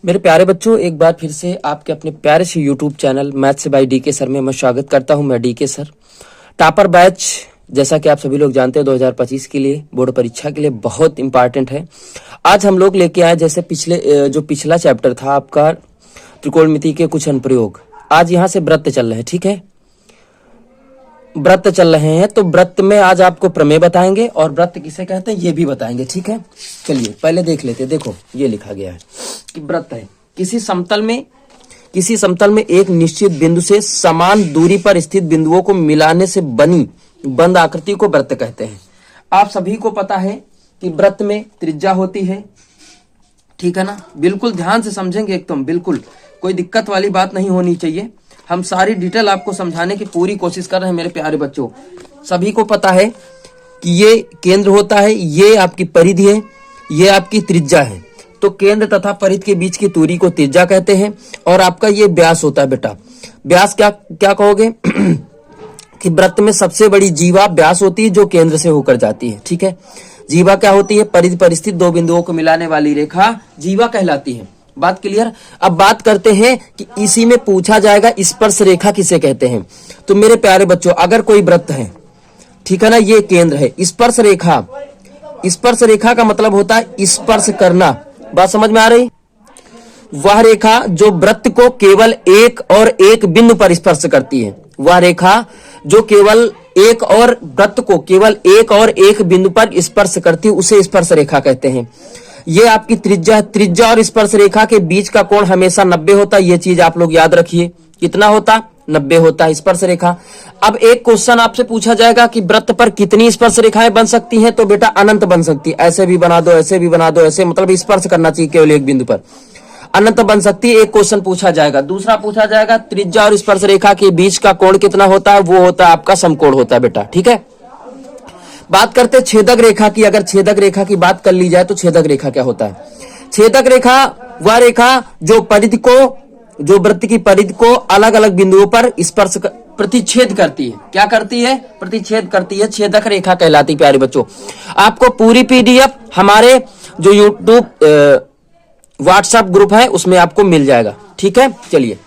मेरे प्यारे बच्चों, एक बार फिर से आपके अपने प्यारे से YouTube channel maths by DK sir में मैं स्वागत करता हूं। मैं डीके सर। टॉपर बैच, जैसा कि आप सभी लोग जानते हैं, 2025 के लिए बोर्ड परीक्षा के लिए बहुत इंपॉर्टेंट है। आज हम लोग लेके आए जैसे पिछला चैप्टर था आपका त्रिकोणमिति के कुछ अनुप्रयोग। आज यहाँ से व्रत चल रहे हैं, ठीक है, व्रत चल रहे हैं। तो व्रत में आज आपको प्रमेय बताएंगे और व्रत किसे कहते हैं ये भी बताएंगे, ठीक है। चलिए पहले देख लेते हैं। देखो ये लिखा गया है कि व्रत है किसी समतल में एक निश्चित बिंदु से समान दूरी पर स्थित बिंदुओं को मिलाने से बनी बंद आकृति को व्रत कहते हैं। आप सभी को पता है कि व्रत में त्रिज्या होती है, ठीक है ना। बिल्कुल ध्यान से समझेंगे, एकदम बिल्कुल कोई दिक्कत वाली बात नहीं होनी चाहिए। हम सारी डिटेल आपको समझाने की पूरी कोशिश कर रहे हैं मेरे प्यारे बच्चों। सभी को पता है कि ये केंद्र होता है, ये आपकी परिधि है, ये आपकी त्रिज्या है। तो केंद्र तथा परिधि के बीच की दूरी को त्रिज्या कहते हैं और आपका ये व्यास होता है बेटा। व्यास क्या कहोगे कि व्रत में सबसे बड़ी जीवा व्यास होती है जो केंद्र से होकर जाती है, ठीक है। जीवा क्या होती है? परिधि पर स्थित दो बिंदुओं को मिलाने वाली रेखा जीवा कहलाती है। बात क्लियर। अब बात करते हैं कि इसी में पूछा जाएगा स्पर्श रेखा किसे कहते हैं। तो मेरे प्यारे बच्चों, अगर कोई व्रत है, ठीक है ना, ये केंद्र है। स्पर्श रेखा का मतलब होता है स्पर्श करना। बात समझ में आ रही? वह रेखा जो व्रत को केवल एक और एक बिंदु पर स्पर्श करती है, वह रेखा जो केवल व्रत को केवल एक और एक बिंदु पर स्पर्श करती है, उसे स्पर्श रेखा कहते हैं। ये आपकी त्रिज्या और स्पर्श रेखा के बीच का कोण हमेशा 90 होता है। ये चीज आप लोग याद रखिए। कितना होता? 90 होता है स्पर्श रेखा। अब एक क्वेश्चन आपसे पूछा जाएगा कि व्रत पर कितनी स्पर्श रेखाएं बन सकती हैं? तो बेटा अनंत बन सकती है। ऐसे भी बना दो, ऐसे भी बना दो, ऐसे मतलब स्पर्श करना चाहिए केवल एक बिंदु पर, अनंत बन सकती है। एक क्वेश्चन पूछा जाएगा। दूसरा पूछा जाएगा त्रिज्या और स्पर्श रेखा के बीच का कोण कितना होता है? वो होता है आपका समकोण होता है बेटा, ठीक है। बात करते हैं छेदक रेखा की। अगर छेदक रेखा की बात कर ली जाए तो छेदक रेखा क्या होता है? छेदक रेखा वह रेखा जो वृत्त की परिधि को अलग अलग बिंदुओं पर प्रतिच्छेद करती है। क्या करती है? प्रतिच्छेद करती है। छेदक रेखा कहलाती है। प्यारे बच्चों, आपको पूरी पीडीएफ हमारे जो यूट्यूब व्हाट्सएप ग्रुप है उसमें आपको मिल जाएगा, ठीक है। चलिए,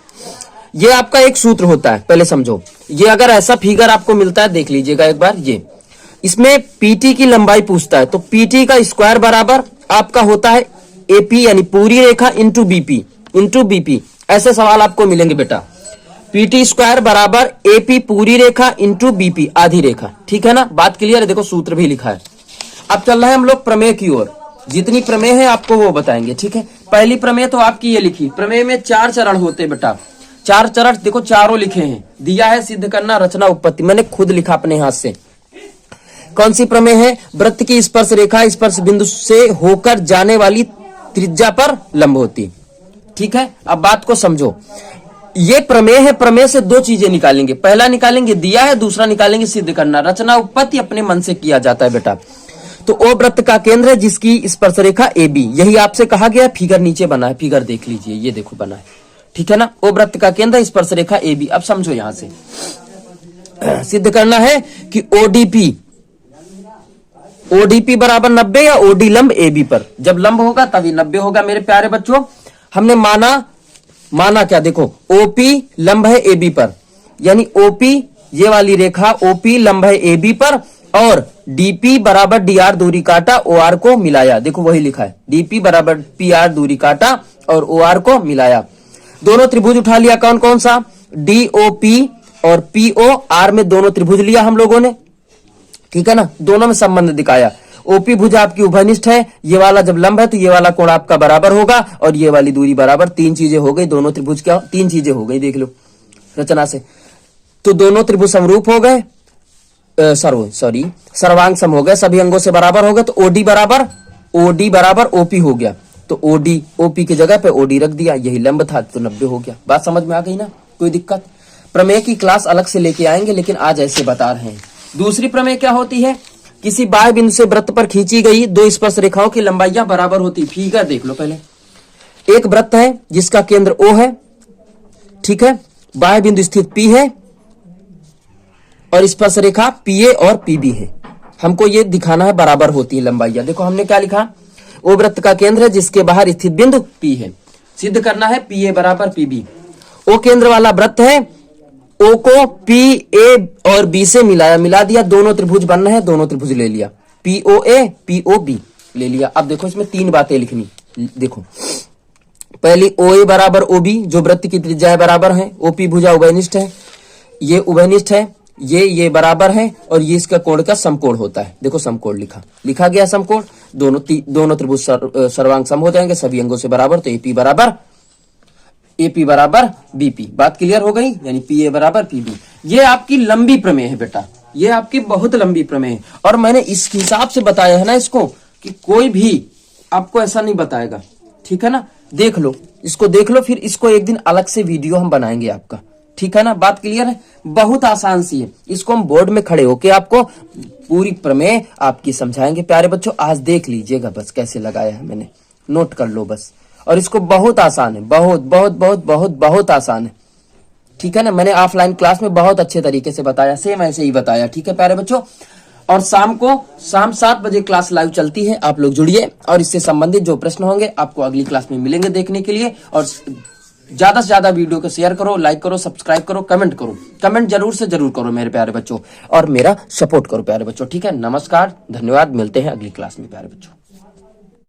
ये आपका एक सूत्र होता है, पहले समझो। ये अगर ऐसा फिगर आपको मिलता है, देख लीजिएगा एक बार। ये इसमें पीटी की लंबाई पूछता है, तो पीटी का स्क्वायर बराबर आपका होता है एपी यानी पूरी रेखा इंटू बीपी। ऐसे सवाल आपको मिलेंगे बेटा। पीटी स्क्वायर बराबर एपी पूरी रेखा इंटू बीपी आधी रेखा, ठीक है ना। बात क्लियर है? देखो सूत्र भी लिखा है। अब चल रहे हैं हम लोग प्रमेय की ओर। जितनी प्रमेय है आपको वो बताएंगे, ठीक है। पहली प्रमेय तो आपकी ये लिखी। प्रमेय में 4 चरण होते बेटा। 4 चरण देखो, चारों लिखे हैं। दिया है सिद्ध करना, रचना, उत्पत्ति। मैंने खुद लिखा अपने हाथ से। कौन सी प्रमेय है? वृत्त की स्पर्श रेखा स्पर्श बिंदु से होकर जाने वाली त्रिज्या पर लंब होती, ठीक है। अब बात को समझो। ये प्रमेय है। प्रमेय से 2 चीजें निकालेंगे। पहला निकालेंगे दिया है, दूसरा निकालेंगे सिद्ध करना। रचना उत्पत्ति अपने मन से किया जाता है बेटा। तो ओ वृत्त का केंद्र है जिसकी स्पर्श रेखा ए बी, यही आपसे कहा गया। फिगर नीचे बना है, फिगर देख लीजिए, ये देखो बना है, ठीक है ना। ओ वृत्त का केंद्र स्पर्श रेखा ए बी। अब समझो, यहां से सिद्ध करना है कि ओडीपी बराबर 90 या ओडी लंब ए बी पर। जब लंब होगा तभी 90 होगा मेरे प्यारे बच्चों। हमने माना क्या? देखो ओपी लंब है ए बी पर, यानी ओपी ये वाली रेखा ओपी लंब है ए बी पर, और डीपी बराबर डीआर दूरी काटा, ओआर को मिलाया। देखो वही लिखा है, डीपी बराबर पीआर दूरी काटा और ओआर को मिलाया। दोनों त्रिभुज उठा लिया। कौन कौन सा? डीओपी और पीओ आर में दोनों त्रिभुज लिया हम लोगों ने, ठीक है ना। दोनों में संबंध दिखाया। ओपी भुजा आपकी उभयनिष्ठ है। ये वाला जब लंब है तो ये वाला कोण आपका बराबर होगा और ये वाली दूरी बराबर। 3 चीजें हो गई। दोनों त्रिभुज क्या? 3 चीजें हो गई, देख लो रचना से। तो दोनों त्रिभुज समरूप हो गए, सर्वांग सम हो गए, सभी अंगों से बराबर हो गए। तो ओडी बराबर ओपी हो गया। तो ओपी की जगह पे ओडी रख दिया, यही लंब था, तो 90 हो गया। बात समझ में आ गई ना? कोई दिक्कत? प्रमेय की क्लास अलग से लेके आएंगे, लेकिन आज ऐसे बता रहे हैं। दूसरी प्रमेय क्या होती है? किसी बाह्य बिंदु से वृत्त पर खींची गई 2 स्पर्श रेखाओं की लंबाइयां बराबर होती। फिगर देख लो पहले। एक वृत्त है जिसका केंद्र O है, ठीक है। बाह्य बिंदु स्थित P है और स्पर्श रेखा PA और PB है। हमको ये दिखाना है बराबर होती है लंबाइयां। देखो हमने क्या लिखा? ओ वृत्त का केंद्र है जिसके बाहर स्थित बिंदु P है। सिद्ध करना है PA बराबर PB। ओ केंद्र वाला वृत्त है, ओ को PA और B से मिला दिया, दोनों त्रिभुज बन रहे हैं, दोनों त्रिभुज ले लिया, POA POB ले लिया। अब देखो इसमें तीन बातें लिखनी, देखो पहली OA बराबर OB जो वृत्त की त्रिज्या बराबर है, OP भुजा उभयनिष्ठ है, ये उभयनिष्ठ है, ये बराबर है और ये इसका कोण का समकोण होता है। देखो समकोण लिखा गया समकोण, दोनों त्रिभुज सर्वांग सम हो जाएंगे सभी अंगों से बराबर, तो AP बराबर BP। बात क्लियर हो गई, यानी PA बराबर PB। ये आपकी लंबी प्रमेय है बेटा, ये आपकी बहुत लंबी प्रमेय है और मैंने इस हिसाब से बताया है ना इसको कि कोई भी आपको ऐसा नहीं बताएगा, ठीक है ना। देख लो इसको, देख लो, फिर इसको एक दिन अलग से वीडियो हम बनाएंगे आपका, ठीक है ना। बात क्लियर है, बहुत आसान सी है, इसको हम बोर्ड में खड़े होके आपको पूरी प्रमेय आपकी समझाएंगे प्यारे बच्चों। आज देख लीजिएगा बस कैसे लगाया है मैंने, नोट कर लो बस। और इसको बहुत आसान है, बहुत बहुत बहुत बहुत बहुत आसान है, ठीक है ना। मैंने ऑफलाइन क्लास में बहुत अच्छे तरीके से बताया, सेम ऐसे ही बताया, ठीक है प्यारे बच्चों। और शाम 7 बजे क्लास लाइव चलती है, आप लोग जुड़िए और इससे संबंधित जो प्रश्न होंगे आपको अगली क्लास में मिलेंगे देखने के लिए। और ज्यादा से ज्यादा वीडियो को शेयर करो, लाइक करो, सब्सक्राइब करो, कमेंट करो, कमेंट जरूर से जरूर करो मेरे प्यारे बच्चों, और मेरा सपोर्ट करो प्यारे बच्चों, ठीक है। नमस्कार, धन्यवाद, मिलते हैं अगली क्लास में प्यारे बच्चों।